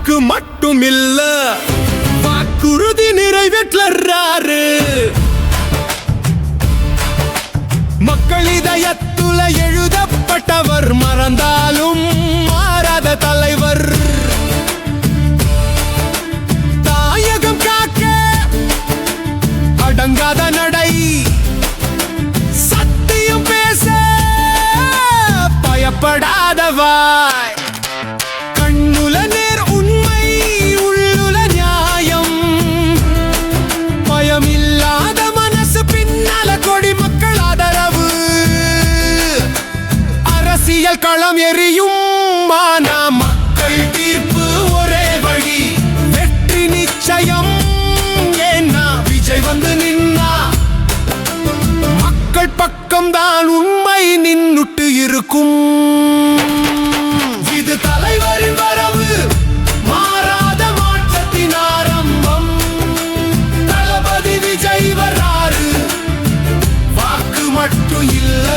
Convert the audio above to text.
வாக்கு மட்டும் இல்ல, வாக்குறுதி நிறைவேற்றாரு. மக்கள் இதயத்துல எழுதப்பட்டவர், மறந்தாலும் மாறாத தலைவர். தாயகம் காக்க அடங்காத நடை, சத்தியம் பேச பயப்படாதவாய். கண்ணுல நேர் உண்மை, உள்ளுல நியாயம், பயமில்லாத மனசு பின்னால கொடி மக்கள் ஆதரவு. அரசியல் களம் எரியும், ஆனா மக்கள் தீர்ப்பு ஒரே வழி, வெற்றி நிச்சயம். ஏன்னா விஜய் வந்து நின்னா மக்கள் பக்கம்தான் உண்மை நின்னுட்டு இருக்கும். இது தலைவரின் வரவு, மாறாத மாற்றத்தின் ஆரம்பம். தளபதி விஜய் வராரு, வாக்கு மட்டும் இல்ல